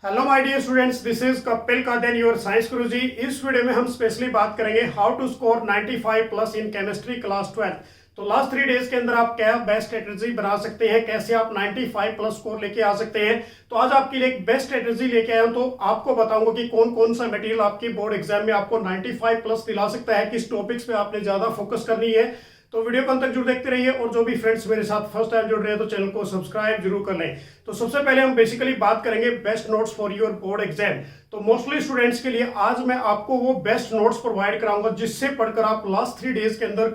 Hello my dear students, this is Kapil Kaden your science guruji. इस video में हम स्पेशली बात करेंगे how to score 95 plus in chemistry class 12। तो लास्ट 3 डेज के अंदर आप क्या बेस्ट स्ट्रेटेजी बना सकते हैं, कैसे आप 95 प्लस स्कोर लेके आ सकते हैं। तो आज आपके लिए एक बेस्ट स्ट्रेटेजी लेके आया हूं। तो आपको बताऊंगा कि कौन कौन सा मटेरियल आपके बोर्ड एग्जाम में आपको 95 प्लस दिला सकता है, किस टॉपिक्स पे आपने ज्यादा फोकस करनी है। तो वीडियो को अंत तक जरूर देखते रहिए और जो भी फ्रेंड्स मेरे साथ फर्स्ट टाइम जुड़ रहे हैं तो चैनल को सब्सक्राइब जरूर कर लें। तो सबसे पहले हम बेसिकली बात करेंगे best notes for your board exam. तो मोस्टली स्टूडेंट्स के लिए आज मैं आपको वो बेस्ट नोट्स प्रोवाइड कराऊंगा जिससे पढ़कर आप लास्ट 3 डेज के अंदर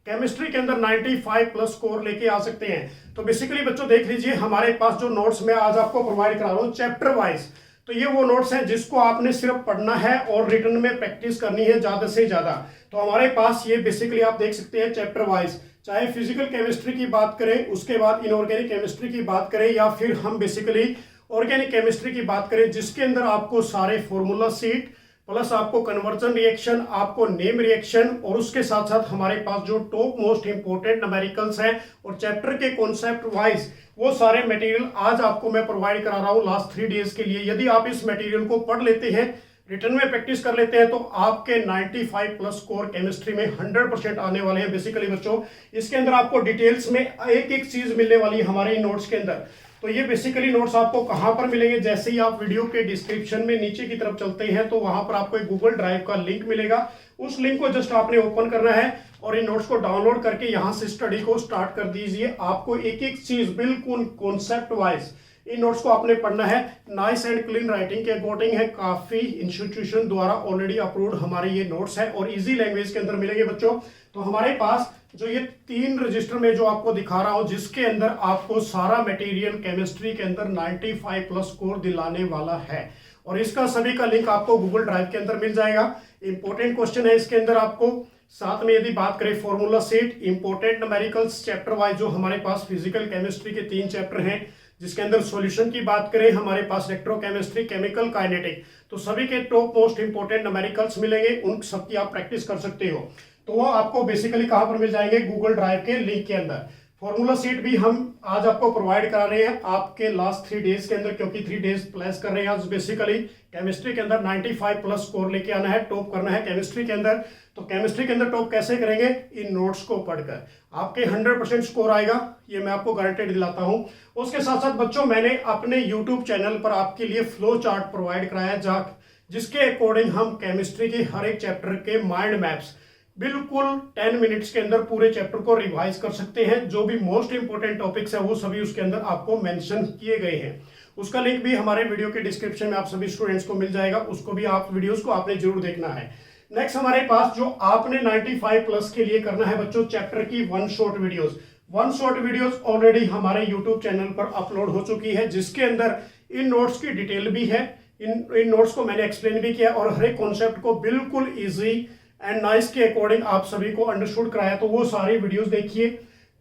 केमिस्ट्री के अंदर 95 प्लस स्कोर लेके आ सकते हैं। तो बेसिकली बच्चों देख लीजिए, हमारे पास जो नोट्स मैं आज आपको प्रोवाइड करा रहा हूँ चैप्टर वाइज, तो ये वो नोट्स हैं जिसको आपने सिर्फ पढ़ना है और रिटन में प्रैक्टिस करनी है ज्यादा से ज्यादा। तो हमारे पास ये बेसिकली आप देख सकते हैं चैप्टर वाइज, चाहे फिजिकल केमिस्ट्री की बात करें, उसके बाद इनऑर्गेनिक केमिस्ट्री की बात करें, या फिर हम बेसिकली ऑर्गेनिक केमिस्ट्री की बात करें, जिसके अंदर आपको सारे फॉर्मूला सीट प्लस आपको कन्वर्जन रिएक्शन, आपको नेम रिएक्शन, और उसके साथ साथ हमारे पास जो टॉप मोस्ट इंपोर्टेंट न्यूमेरिकल्स हैं और चैप्टर के कॉन्सेप्ट वाइज वो सारे मटेरियल आज आपको मैं प्रोवाइड करा रहा हूं लास्ट 3 डेज के लिए। यदि आप इस मटेरियल को पढ़ लेते हैं, रिटर्न में प्रैक्टिस कर लेते हैं, तो आपके 95 प्लस स्कोर केमिस्ट्री में 100% आने वाले हैं। बेसिकली बच्चों इसके अंदर आपको डिटेल्स में एक एक चीज मिलने वाली है हमारे नोट्स के अंदर। तो ये बेसिकली नोट्स आपको कहां पर मिलेंगे, जैसे ही आप वीडियो के डिस्क्रिप्शन में नीचे की तरफ चलते हैं तो वहां पर आपको एक गूगल ड्राइव का लिंक मिलेगा। उस लिंक को जस्ट आपने ओपन करना है और इन नोट्स को डाउनलोड करके यहां से स्टडी को स्टार्ट कर दीजिए। आपको एक एक चीज बिल्कुल कॉन्सेप्ट वाइज इन नोट्स को आपने पढ़ना है। नाइस एंड क्लीन राइटिंग के अकॉर्डिंग है, काफी इंस्टीट्यूशन द्वारा ऑलरेडी अप्रूव्ड हमारे ये नोट्स है और इजी लैंग्वेज के अंदर मिलेंगे बच्चों। तो हमारे पास जो ये 3 रजिस्टर में जो आपको दिखा रहा हूं, जिसके अंदर आपको सारा मटेरियल केमिस्ट्री के अंदर 95 प्लस स्कोर दिलाने वाला है, और इसका सभी का लिंक आपको गूगल ड्राइव के अंदर मिल जाएगा। इंपॉर्टेंट क्वेश्चन है इसके अंदर आपको, साथ में यदि बात करें formula set, important numericals chapter wise जो हमारे पास फिजिकल केमिस्ट्री के 3 चैप्टर हैं, जिसके अंदर सॉल्यूशन की बात करें हमारे पास इलेक्ट्रोकेमिस्ट्री, केमिकल काइनेटिक, तो सभी के टॉप मोस्ट इंपोर्टेंट न्यूमेरिकल्स मिलेंगे, उन सबकी आप प्रैक्टिस कर सकते हो। तो वो आपको बेसिकली कहां पर मिल जाएंगे, गूगल ड्राइव के लिंक के अंदर। फॉर्मूला सीट भी हम आज आपको प्रोवाइड करा रहे हैं आपके लास्ट 3 डेज के अंदर, क्योंकि 3 डेज प्लस कर रहे हैं आज। बेसिकली केमिस्ट्री के अंदर 95 प्लस स्कोर लेके आना है, टॉप करना है केमिस्ट्री के अंदर। तो केमिस्ट्री के अंदर टॉप कैसे करेंगे, इन नोट्स को पढ़कर आपके 100% स्कोर आएगा, ये मैं आपको गारंटेड दिलाता हूं। उसके साथ साथ बच्चों मैंने अपने यूट्यूब चैनल पर आपके लिए फ्लो चार्ट प्रोवाइड कराया जिसके अकॉर्डिंग हम केमिस्ट्री के हर एक चैप्टर के माइंड मैप्स बिल्कुल 10 मिनट्स के अंदर पूरे चैप्टर को रिवाइज कर सकते हैं। जो भी मोस्ट इंपोर्टेंट टॉपिक्स है वो सभी उसके अंदर आपको मेंशन किए गए हैं। उसका लिंक भी हमारे वीडियो के डिस्क्रिप्शन में आप सभी स्टूडेंट्स को मिल जाएगा, उसको भी आप वीडियोस को आपने जरूर देखना है। नेक्स्ट हमारे पास जो आपने 95 प्लस के लिए करना है बच्चों, चैप्टर की 1 शॉर्ट वीडियोस ऑलरेडी हमारे यूट्यूब चैनल पर अपलोड हो चुकी है, जिसके अंदर इन नोट्स की डिटेल भी है, इन नोट्स को मैंने एक्सप्लेन भी किया और हर एक कॉन्सेप्ट को बिल्कुल ईजी एंड नाइस के अकॉर्डिंग आप सभी को अंडरस्टूड कराया। तो वो सारी वीडियोस देखिए,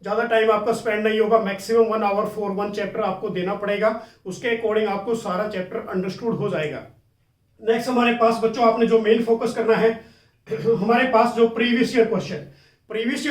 ज्यादा टाइम आपका स्पेंड नहीं होगा, मैक्सिमम 1 आवर फॉर 1 चैप्टर आपको देना पड़ेगा, उसके अकॉर्डिंग आपको सारा चैप्टर अंडरस्टूड हो जाएगा। नेक्स्ट हमारे पास बच्चों आपने जो मेन फोकस करना है, हमारे पास जो प्रीवियस ईयर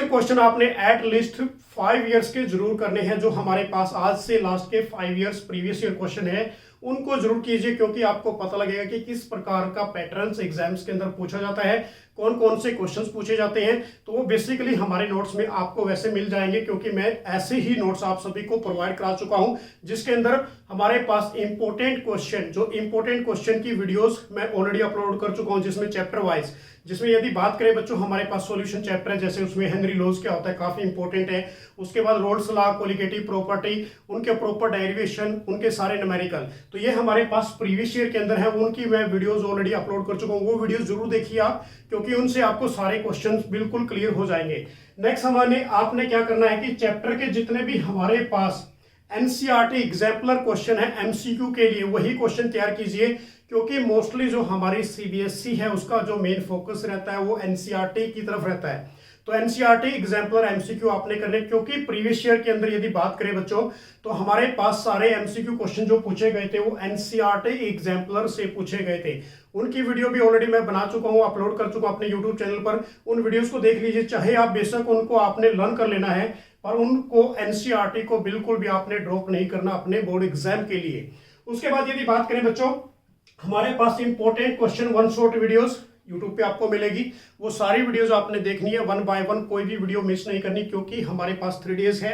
क्वेश्चन आपने एट लीस्ट 5 इयर्स के जरूर करने हैं। जो हमारे पास आज से लास्ट के 5 इयर्स प्रीवियस ईयर क्वेश्चन है उनको जरूर कीजिए, क्योंकि आपको पता लगेगा कि किस प्रकार का पैटर्न्स एग्जाम्स के अंदर पूछा जाता है, कौन कौन से क्वेश्चंस पूछे जाते हैं। तो वो बेसिकली हमारे नोट्स में आपको वैसे मिल जाएंगे, क्योंकि मैं ऐसे ही नोट्स आप सभी को प्रोवाइड करा चुका हूं, जिसके अंदर हमारे पास इंपोर्टेंट क्वेश्चन की वीडियोस मैं ऑलरेडी अपलोड कर चुका हूं, जिसमें चैप्टर वाइज, जिसमें यदि बात करें बच्चों हमारे पास सॉल्यूशन चैप्टर है, जैसे उसमें हेनरी लॉज क्या होता है, काफी इंपॉर्टेंट है। उसके बाद रोल्स लॉ, कोलिगेटिव प्रॉपर्टी, उनके प्रॉपर डेरिवेशन, उनके सारे न्यूमेरिकल, तो ये हमारे पास प्रीवियस ईयर के अंदर है, उनकी मैं वीडियोस ऑलरेडी अपलोड कर चुका हूं। वो वीडियोस जरूर देखिए आप, क्योंकि उनसे आपको सारे क्वेश्चंस बिल्कुल क्लियर हो जाएंगे। नेक्स्ट आपने क्या करना है कि चैप्टर के जितने भी हमारे पास एनसीईआरटी एग्जाम्पलर क्वेश्चन है एमसीक्यू के लिए, वही क्वेश्चन तैयार कीजिए, क्योंकि मोस्टली जो हमारी सीबीएसई है उसका जो मेन फोकस रहता है वो एनसीईआरटी की तरफ रहता है। तो एनसीईआरटी एग्जाम्पलर एमसीक्यू आपने करने, क्योंकि प्रीवियस ईयर के अंदर यदि बात करें बच्चों तो हमारे पास सारे एमसीक्यू क्वेश्चन जो पूछे गए थे वो एनसीईआरटी एग्जाम्पलर से पूछे गए थे। उनकी वीडियो भी ऑलरेडी मैं बना चुका हूं, अपलोड कर चुका हूं अपने यूट्यूब चैनल पर। उन वीडियोस को देख लीजिए, चाहे आप बेशक उनको आपने लर्न कर लेना है, पर उनको एनसीईआरटी को बिल्कुल भी आपने ड्रॉप नहीं करना अपने बोर्ड एग्जाम के लिए। उसके बाद यदि बात करें बच्चों, हमारे पास important question one shot videos YouTube पे आपको मिलेगी। वो सारी वीडियोस आपने देखनी है वन बाय वन, कोई भी वीडियो मिस नहीं करनी, क्योंकि हमारे पास 3 डेज है।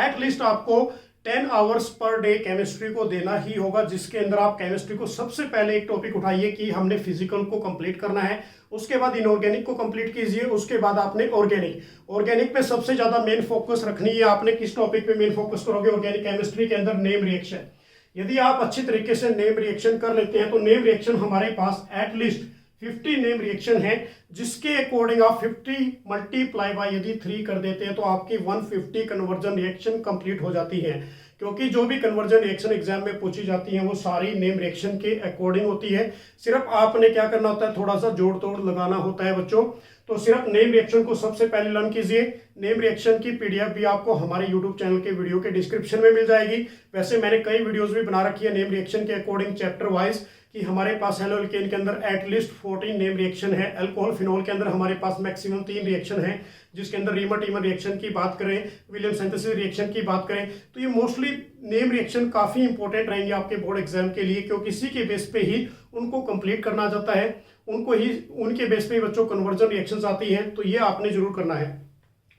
एटलीस्ट आपको 10 आवर्स पर डे केमिस्ट्री को देना ही होगा, जिसके अंदर आप केमिस्ट्री को सबसे पहले एक टॉपिक उठाइए कि हमने फिजिकल को कंप्लीट करना है, उसके बाद इनऑर्गेनिक को कंप्लीट कीजिए, उसके बाद आपने ऑर्गेनिक पे सबसे ज्यादा मेन फोकस रखनी है। आपने किस टॉपिक पे मेन फोकस करोगे? ऑर्गेनिक केमिस्ट्री के अंदर नेम रिएक्शन। यदि आप अच्छी तरीके से नेम रिएक्शन कर लेते हैं तो नेम रिएक्शन हमारे पास एटलीस्ट 50 नेम रिएक्शन है, जिसके अकॉर्डिंग आप 50 मल्टीप्लाई बाय यदि 3 कर देते हैं तो आपकी 150 कन्वर्जन रिएक्शन कंप्लीट हो जाती है। क्योंकि जो भी कन्वर्जन रिएक्शन एग्जाम में पूछी जाती है वो सारी नेम रिएक्शन के अकॉर्डिंग होती है। सिर्फ आपने क्या करना होता है, थोड़ा सा जोड़ तोड़ लगाना होता है बच्चों। तो सिर्फ नेम रिएक्शन को सबसे पहले लर्न कीजिए। नेम रिएक्शन की पीडीएफ भी आपको हमारे यूट्यूब चैनल के वीडियो के डिस्क्रिप्शन में मिल जाएगी। वैसे मैंने कई वीडियोस भी बना रखी है नेम रिएक्शन के अकॉर्डिंग चैप्टर वाइज, कि हमारे पास हेलो एल्केन के अंदर एटलीस्ट 14 नेम रिएक्शन है। अल्कोहल फिनोल के अंदर हमारे पास मैक्सिमम 3 रिएक्शन है, जिसके अंदर रीमर-टीमर रिएक्शन की बात करें, विलियम सिंथेसिस रिएक्शन की बात करें, तो ये मोस्टली नेम रिएक्शन काफी इंपॉर्टेंट रहेंगे आपके बोर्ड एग्जाम के लिए, क्योंकि इसी के बेस पे ही उनको कंप्लीट करना जाता है, उनके बेस पे ही बच्चों कन्वर्जन रिएक्शंस आती हैं। तो ये आपने जरूर करना है।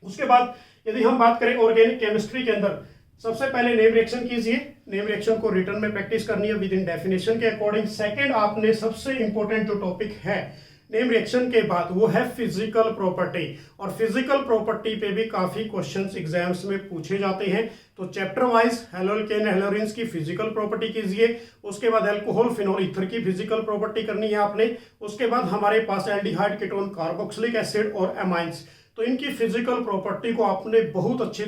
उसके बाद यदि हम बात करें ऑर्गेनिक केमिस्ट्री के अंदर, सबसे पहले नेम रिएक्शन कीजिए। नेम रिएक्शन को रिटर्न में प्रैक्टिस करनी है विद इन डेफिनेशन के अकॉर्डिंग। सेकंड, आपने सबसे इंपॉर्टेंट जो टॉपिक है नेम रिएक्शन के बाद वो है फिजिकल प्रॉपर्टी, और फिजिकल प्रॉपर्टी पे भी काफी क्वेश्चंस एग्जाम्स में पूछे जाते हैं। तो चैप्टर वाइज हेलो एल्केन हेलोरिन्स की फिजिकल प्रॉपर्टी कीजिए, उसके बाद अल्कोहल फिनोल ईथर की फिजिकल प्रॉपर्टी करनी है आपने, उसके बाद हमारे पास एल्डिहाइड कीटोन कार्बोक्सिलिक एसिड और एमाइंस, तो इनकी फिजिकल प्रॉपर्टी को आपने बहुत अच्छे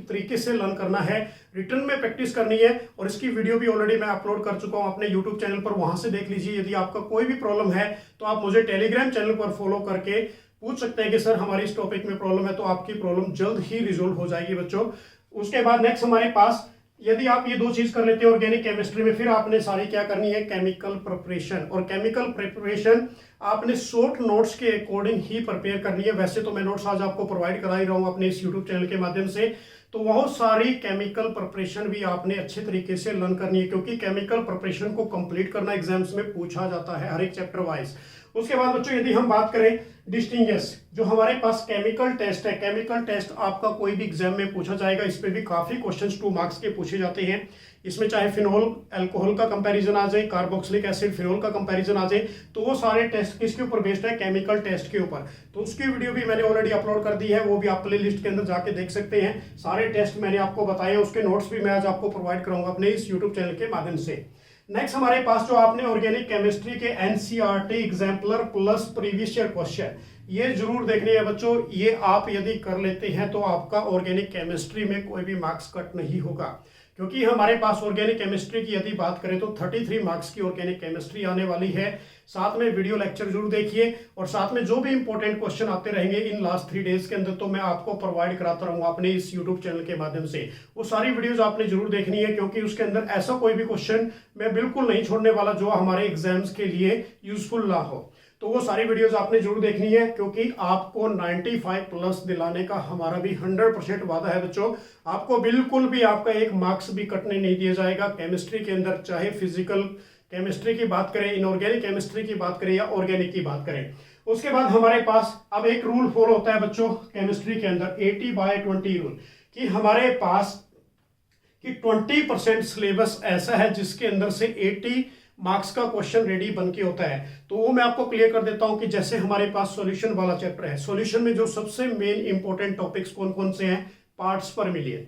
तरीके से लर्न करना है, रिटर्न में प्रैक्टिस करनी है। और इसकी वीडियो भी ऑलरेडी मैं अपलोड कर चुका हूं अपने यूट्यूब चैनल पर, वहां से देख लीजिए। यदि आपका कोई भी प्रॉब्लम है तो आप मुझे टेलीग्राम चैनल पर फॉलो करके पूछ सकते हैं कि सर हमारी इस टॉपिक में प्रॉब्लम है, तो आपकी प्रॉब्लम जल्द ही रिजोल्व हो जाएगी बच्चों। उसके बाद नेक्स्ट हमारे पास, यदि आप ये 2 चीज कर लेते हैं ऑर्गेनिक केमिस्ट्री में, फिर आपने सारी क्या करनी है, केमिकल प्रिपरेशन। और केमिकल प्रिपरेशन आपने शॉर्ट नोट्स के अकॉर्डिंग ही प्रिपेयर करनी है। वैसे तो मैं नोट्स आज आपको प्रोवाइड करा ही रहा हूँ अपने इस यूट्यूब चैनल के माध्यम से, तो वह सारी केमिकल प्रिपरेशन भी आपने अच्छे तरीके से लर्न करनी है, क्योंकि केमिकल प्रिपरेशन को कंप्लीट करना एग्जाम्स में पूछा जाता है हर एक चैप्टर वाइज। उसके बाद बच्चों यदि हम बात करें डिस्टिंग्विश, जो हमारे पास केमिकल टेस्ट है, केमिकल टेस्ट आपका कोई भी एग्जाम में पूछा जाएगा। इस पे भी काफी क्वेश्चंस 2 मार्क्स के पूछे जाते हैं। इसमें चाहे फिनोल अल्कोहल का कंपैरिजन आ जाए, कार्बोक्सिलिक एसिड फिनोल का कंपैरिजन आ जाए, तो वो सारे टेस्ट किसके ऊपर बेस्ड है, केमिकल टेस्ट के ऊपर। तो उसकी वीडियो भी मैंने ऑलरेडी अपलोड कर दी है, वो भी आप प्ले लिस्ट के अंदर जाके देख सकते हैं। सारे टेस्ट मैंने आपको बताए, उसके नोट्स भी मैं आज आपको प्रोवाइड करूंगा अपने इस यूट्यूब चैनल के माध्यम से। नेक्स्ट हमारे पास जो आपने ऑर्गेनिक केमिस्ट्री के NCERT exemplar plus previous year question, ये जरूर देखने हैं बच्चों। ये आप यदि कर लेते हैं तो आपका ऑर्गेनिक केमिस्ट्री में कोई भी मार्क्स कट नहीं होगा, क्योंकि हमारे पास ऑर्गेनिक केमिस्ट्री की यदि बात करें तो 33 मार्क्स की ऑर्गेनिक केमिस्ट्री आने वाली है। साथ में वीडियो लेक्चर जरूर देखिए, और साथ में जो भी इंपॉर्टेंट क्वेश्चन आते रहेंगे इन लास्ट 3 डेज के अंदर, तो मैं आपको प्रोवाइड कराता रहूंगा अपने इस यूट्यूब चैनल के माध्यम से। वो सारी वीडियोस आपने जरूर देखनी है, क्योंकि उसके अंदर ऐसा कोई भी क्वेश्चन मैं बिल्कुल नहीं छोड़ने वाला जो हमारे एग्जाम्स के लिए यूजफुल ना हो। तो वो सारी वीडियोस आपने जरूर देखनी है, क्योंकि आपको 95 प्लस दिलाने का हमारा भी 100% वादा है बच्चों। आपको बिल्कुल भी आपका एक मार्क्स भी कटने नहीं दिया जाएगा केमिस्ट्री के अंदर, चाहे फिजिकल केमिस्ट्री की बात करें, इनऑर्गेनिक केमिस्ट्री की बात करें या ऑर्गेनिक की बात करें। उसके बाद हमारे पास अब एक रूल फॉलो होता है बच्चों केमिस्ट्री के अंदर, 80/20 रूल, कि हमारे पास कि 20% सिलेबस ऐसा है जिसके अंदर से 80 मार्क्स का क्वेश्चन रेडी बन के होता है। तो वो मैं आपको क्लियर कर देता हूं कि जैसे हमारे पास सॉल्यूशन वाला चैप्टर है, सॉल्यूशन में जो सबसे मेन इंपॉर्टेंट टॉपिक्स कौन कौन से हैं, पार्ट्स पर मिलियन,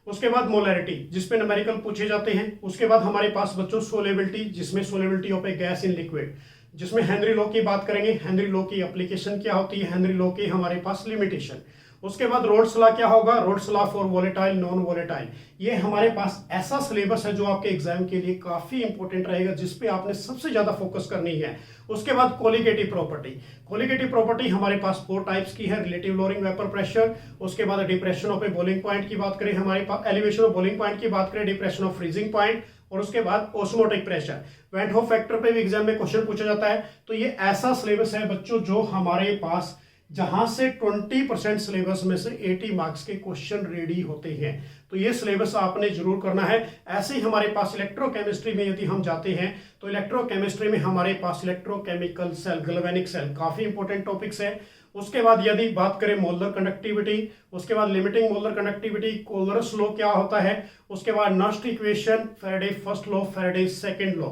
उसके बाद मोलैरिटी जिसपे न्यूमेरिकल पूछे जाते हैं, उसके बाद हमारे पास बच्चों सोलेबिलिटी, जिसमें solubility of A gas in liquid, जिसमें हेनरी लॉ की बात करेंगे, हेनरी लॉ की एप्लीकेशन क्या होती है, हेनरी लॉ की हमारे पास लिमिटेशन। उसके बाद रोल्स लॉ क्या होगा, roles law for volatile non volatile. ये हमारे पास ऐसा सिलेबस है जो आपके एग्जाम के लिए काफी इंपॉर्टेंट रहेगा, जिसपे आपने सबसे ज्यादा फोकस करनी है। उसके बाद कोलिगेटिव प्रॉपर्टी, कोलिगेटिव प्रॉपर्टी हमारे पास 4 टाइप्स की है, रिलेटिव लोअरिंग वेपर प्रेशर, उसके बाद depression of A boiling point की बात करें, हमारे पास एलिवेशन ऑफ बॉइलिंग पॉइंट की बात करें, डिप्रेशन ऑफ फ्रीजिंग पॉइंट, और उसके बाद osmotic pressure. Went Hoff factor पे भी एग्जाम में क्वेश्चन पूछा जाता है। तो ये ऐसा सिलेबस है बच्चों जो हमारे पास जहां से 20% सिलेबस में से 80 मार्क्स के क्वेश्चन रेडी होते हैं। तो ये सिलेबस आपने जरूर करना है। ऐसे ही हमारे पास इलेक्ट्रोकेमिस्ट्री में यदि हम जाते हैं तो इलेक्ट्रोकेमिस्ट्री में हमारे पास इलेक्ट्रोकेमिकल सेल, गैल्वेनिक सेल काफी इंपॉर्टेंट टॉपिक्स है। उसके बाद यदि बात करें मोलर कंडक्टिविटी, उसके बाद limiting molar conductivity, Kohlrausch law क्या होता है, उसके बाद Nernst equation, Faraday first law, Faraday second law.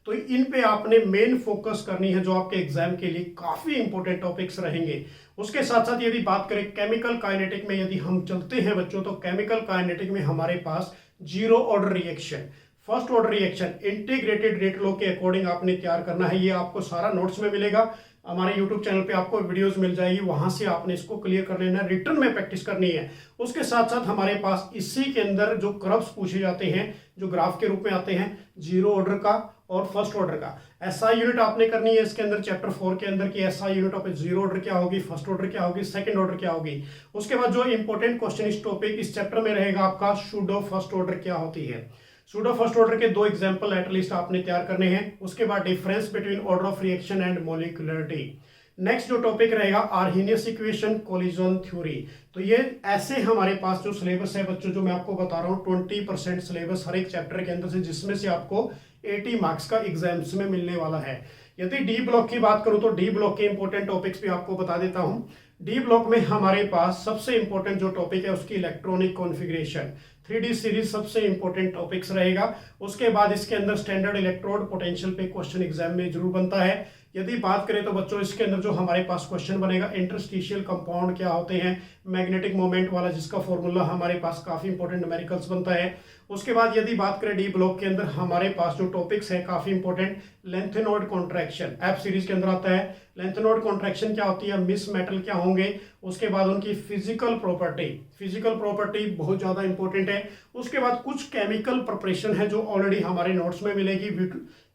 तो इन पे आपने मेन फोकस करनी है जो आपके एग्जाम के लिए काफी इंपॉर्टेंट टॉपिक्स रहेंगे। उसके साथ साथ यदि बात करें केमिकल काइनेटिक में यदि हम चलते हैं बच्चों, तो केमिकल काइनेटिक में हमारे पास zero order reaction, first order reaction integrated rate law के अकॉर्डिंग आपने तैयार करना है। ये आपको सारा नोट्स में मिलेगा, हमारे YouTube चैनल पे आपको वीडियोस मिल जाएगी, वहां से आपने इसको क्लियर कर लेना है, रिटर्न में प्रैक्टिस करनी है। उसके साथ साथ हमारे पास इसी के अंदर जो कर्व्स पूछे जाते हैं जो ग्राफ के रूप में आते हैं, जीरो ऑर्डर का और फर्स्ट ऑर्डर का एसआई यूनिट आपने करनी है इसके अंदर, चैप्टर 4 के अंदर की SI unit of zero order क्या होगी, फर्स्ट ऑर्डर क्या होगी, सेकंड ऑर्डर क्या होगी। उसके बाद जो इंपॉर्टेंट क्वेश्चन इस टॉपिक इस चैप्टर में रहेगा आपका, सूडो फर्स्ट ऑर्डर क्या होती है। सूडो फर्स्ट ऑर्डर के 2 एग्जाम्पल एटलीस्ट आपने तैयार करने हैं। उसके बाद difference between order of reaction and molecularity. Next जो टॉपिक रहेगा आर्हेनियस इक्वेशन, कोलिजन थ्योरी। तो ये ऐसे हमारे पास जो सिलेबस है बच्चों, जो मैं आपको बता रहा हूँ 20% सिलेबस हर एक चैप्टर के अंदर से, जिसमें से आपको 80 मार्क्स का एग्जाम्स में मिलने वाला है। यदि डी ब्लॉक की बात करूं तो डी ब्लॉक के इंपॉर्टेंट टॉपिक्स भी आपको बता देता हूं। डी ब्लॉक में हमारे पास सबसे इंपॉर्टेंट जो टॉपिक है उसकी इलेक्ट्रॉनिक कॉन्फ़िगरेशन, 3D सीरीज सबसे इंपॉर्टेंट टॉपिक्स रहेगा। उसके बाद इसके अंदर स्टैंडर्ड इलेक्ट्रोड पोटेंशियल पे क्वेश्चन एग्जाम में जरूर बनता है। यदि बात करें तो बच्चों इसके अंदर जो हमारे पास क्वेश्चन बनेगा, इंटरस्टिशियल कंपाउंड क्या होते हैं, मैग्नेटिक मोमेंट वाला जिसका फॉर्मूला हमारे पास काफी इंपॉर्टेंट न्यूमेरिकल्स बनता है। उसके बाद यदि बात करें डी ब्लॉक के अंदर हमारे पास जो टॉपिक्स है काफी important, lanthanoid contraction F series के अंदर आता है। लेंथेनॉइड कॉन्ट्रैक्शन क्या होती है, मिस मेटल क्या होंगे, उसके बाद उनकी फिजिकल प्रॉपर्टी बहुत ज्यादा इंपॉर्टेंट है। उसके बाद कुछ केमिकल प्रिपरेशन है जो ऑलरेडी हमारे नोट्स में मिलेगी,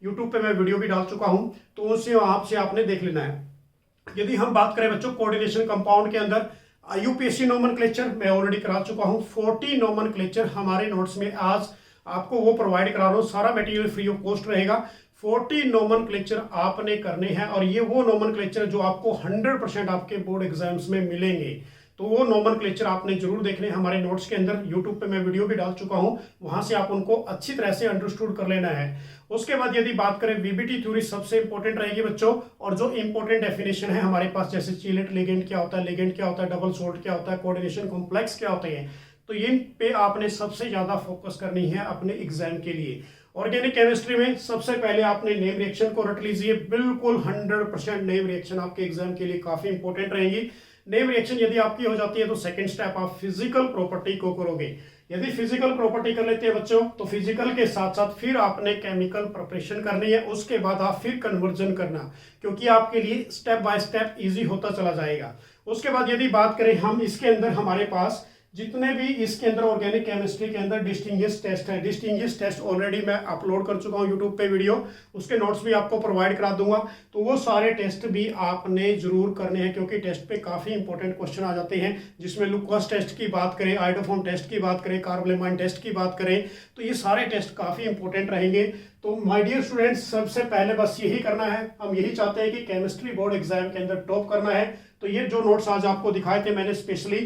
यूट्यूब पे मैं वीडियो भी डाल चुका हूं, तो उससे आपसे आपने देख लेना है। यदि हम बात करें बच्चों कोऑर्डिनेशन कंपाउंड के अंदर, यूपीएससी नोमेनक्लेचर मैं ऑलरेडी करा चुका हूं, 40 नोमेनक्लेचर हमारे नोट्स में आज आपको वो प्रोवाइड करा रहा हूं, सारा मटेरियल फ्री ऑफ कॉस्ट रहेगा। 40 नोमेनक्लेचर आपने करने हैं और ये वो नोमेनक्लेचर जो आपको 100% आपके बोर्ड एग्जाम्स में मिलेंगे। तो वो नोमेनक्लेचर आपने जरूर देखने हैं हमारे नोट्स के अंदर, यूट्यूब पे मैं वीडियो भी डाल चुका हूं, वहां से आप उनको अच्छी तरह से अंडरस्टूड कर लेना है। उसके बाद यदि बात करें वीबीटी थ्योरी सबसे इंपॉर्टेंट रहेगी बच्चों, और जो इंपॉर्टेंट डेफिनेशन है हमारे पास, जैसे चीलेट लिगेंड क्या होता है, लिगेंड क्या होता है, डबल सॉल्ट क्या होता है, कोऑर्डिनेशन कॉम्प्लेक्स क्या होते हैं, तो इन पे आपने सबसे ज्यादा फोकस करनी है अपने एग्जाम के लिए। ऑर्गेनिक केमिस्ट्री में सबसे पहले आपने नेम रिएक्शन को रट लीजिए, बिल्कुल 100% नेम रिएक्शन आपके एग्जाम के लिए काफी इंपॉर्टेंट रहेंगी। नेम रिएक्शन यदि आपकी हो जाती है तो सेकंड स्टेप आप फिजिकल प्रॉपर्टी को करोगे। यदि फिजिकल प्रॉपर्टी कर लेते हैं बच्चों, तो फिजिकल के साथ साथ फिर आपने केमिकल प्रिपरेशन करनी है, उसके बाद आप फिर कन्वर्जन करना, क्योंकि आपके लिए स्टेप बाय स्टेप इजी होता चला जाएगा। उसके बाद यदि बात करें हम, इसके अंदर हमारे पास जितने भी इसके अंदर ऑर्गेनिक केमिस्ट्री के अंदर डिस्टिंग्विश टेस्ट है, डिस्टिंग्विश टेस्ट ऑलरेडी मैं अपलोड कर चुका हूं यूट्यूब पे वीडियो, उसके नोट्स भी आपको प्रोवाइड करा दूंगा। तो वो सारे टेस्ट भी आपने जरूर करने हैं, क्योंकि टेस्ट पे काफी इंपॉर्टेंट क्वेश्चन आ जाते हैं, जिसमें लुकोस टेस्ट की बात करें, आइडोफॉर्म टेस्ट की बात करें, कार्बोलेमाइन टेस्ट की बात करें, तो ये सारे टेस्ट काफी इंपॉर्टेंट रहेंगे। तो माय डियर स्टूडेंट्स, सबसे पहले बस यही करना है, हम यही चाहते हैं कि केमिस्ट्री बोर्ड एग्जाम के अंदर टॉप करना है। तो ये जो नोट्स आज आपको दिखाए थे मैंने स्पेशली,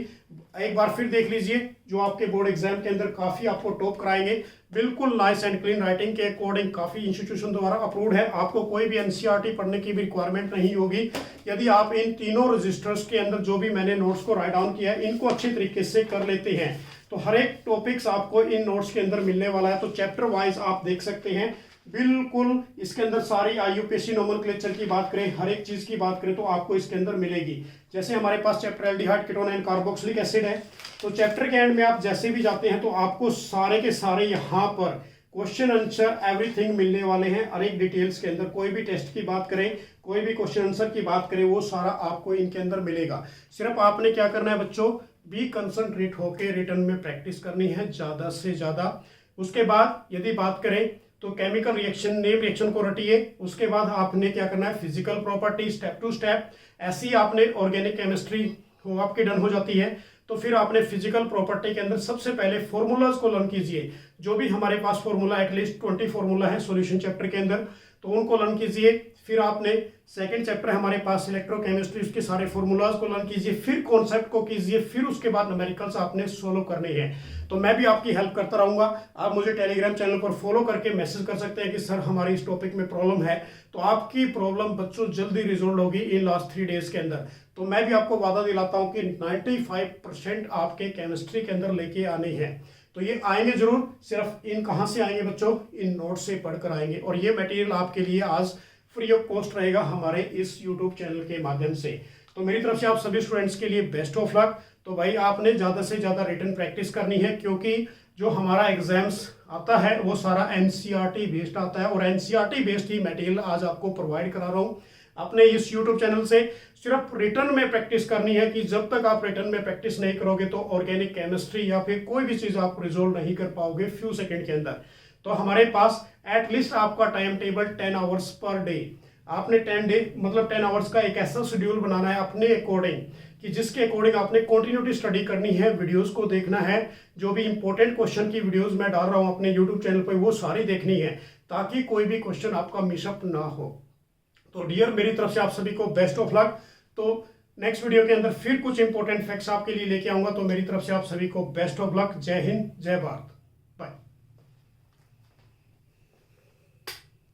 एक बार फिर देख लीजिए, जो आपके बोर्ड एग्जाम के अंदर काफी आपको टॉप कराएंगे, बिल्कुल नाइस एंड क्लीन राइटिंग के अकॉर्डिंग, काफी इंस्टीट्यूशन द्वारा अप्रूव्ड है। आपको कोई भी एनसीईआरटी पढ़ने की भी रिक्वायरमेंट नहीं होगी यदि आप इन तीनों रजिस्टर्स के अंदर जो भी मैंने नोट्स को राइट डाउन किया है इनको अच्छी तरीके से कर लेते हैं। तो हर एक टॉपिक्स आपको इन नोट्स के अंदर मिलने वाला है। तो चैप्टर वाइज आप देख सकते हैं, बिल्कुल इसके अंदर सारी आईयूपीएससी नोमेनक्लेचर की बात करें, हर एक चीज की बात करें तो आपको इसके अंदर मिलेगी। जैसे हमारे पास chapter aldehyde, ketone and carboxylic acid है, तो चैप्टर के एंड में आप जैसे भी जाते हैं तो आपको सारे के सारे यहाँ पर क्वेश्चन आंसर एवरीथिंग मिलने वाले हैं। हर एक डिटेल्स के अंदर कोई भी टेस्ट की बात करें, कोई भी क्वेश्चन आंसर की बात करें, वो सारा आपको इनके अंदर मिलेगा। सिर्फ आपने क्या करना है बच्चों, बी कंसंट्रेट होकर रिटर्न में प्रैक्टिस करनी है ज्यादा से ज्यादा। उसके बाद यदि बात करें तो केमिकल रिएक्शन, नेम रिएक्शन को रटिए। उसके बाद आपने क्या करना है, physical property step to step, ऐसी आपने ऑर्गेनिक केमिस्ट्री हो आपकी डन हो जाती है। तो फिर आपने फिजिकल प्रॉपर्टी के अंदर सबसे पहले फॉर्मूलाज को लर्न कीजिए, जो भी हमारे पास फॉर्मूला एटलीस्ट 20 फॉर्मूला है सॉल्यूशन चैप्टर के अंदर, तो उनको लर्न कीजिए। फिर आपने सेकंड चैप्टर हमारे पास इलेक्ट्रोकेमिस्ट्री, उसके सारे फॉर्मूलाज को लर्न कीजिए, फिर कॉन्सेप्ट को कीजिए, फिर उसके बाद न्यूमेरिकल्स आपने सोल्व करने हैं। तो मैं भी आपकी हेल्प करता रहूंगा। आप मुझे टेलीग्राम चैनल पर फॉलो करके मैसेज कर सकते हैं कि सर हमारी इस टॉपिक में प्रॉब्लम है, तो आपकी प्रॉब्लम बच्चों जल्दी रिजोल्व होगी इन लास्ट 3 डेज के अंदर। तो मैं भी आपको वादा दिलाता हूं कि 95% आपके केमिस्ट्री के अंदर लेके आने हैं। तो ये आएंगे जरूर, सिर्फ इन कहाँ से आएंगे बच्चों, इन नोट से पढ़कर आएंगे। और ये मटेरियल आपके लिए आज फ्री ऑफ कॉस्ट रहेगा हमारे इस यूट्यूब चैनल के माध्यम से। तो मेरी तरफ से आप सभी स्टूडेंट्स के लिए बेस्ट ऑफ लक। तो भाई आपने ज़्यादा से ज़्यादा रिटन प्रैक्टिस करनी है, क्योंकि जो हमारा एग्जाम्स आता है वो सारा एनसीईआरटी बेस्ड आता है, और एनसीईआरटी बेस्ड ही मटेरियल आज आपको प्रोवाइड करा रहा हूँ अपने इस यूट्यूब चैनल से। सिर्फ रिटर्न में प्रैक्टिस करनी है कि जब तक आप रिटर्न में प्रैक्टिस नहीं करोगे तो ऑर्गेनिक केमिस्ट्री या फिर कोई भी चीज़ आप रिजोल्व नहीं कर पाओगे फ्यू सेकंड के अंदर। तो हमारे पास एटलीस्ट आपका time table 10 hours per day, आपने 10 आवर्स का एक ऐसा शेड्यूल बनाना है अपने अकॉर्डिंग कि जिसके अकॉर्डिंग आपने कंटिन्यूटी स्टडी करनी है, वीडियोस को देखना है, जो भी इंपॉर्टेंट क्वेश्चन की वीडियोस मैं डाल रहा हूं अपने यूट्यूब चैनल पर वो सारी देखनी है, ताकि कोई भी क्वेश्चन आपका मिसअप ना हो। तो डियर, मेरी तरफ से आप सभी को बेस्ट ऑफ लक। तो नेक्स्ट वीडियो के अंदर फिर कुछ इंपॉर्टेंट फैक्ट्स आपके लिए लेके आऊंगा। तो मेरी तरफ से आप सभी को बेस्ट ऑफ लक। जय हिंद, जय भारत।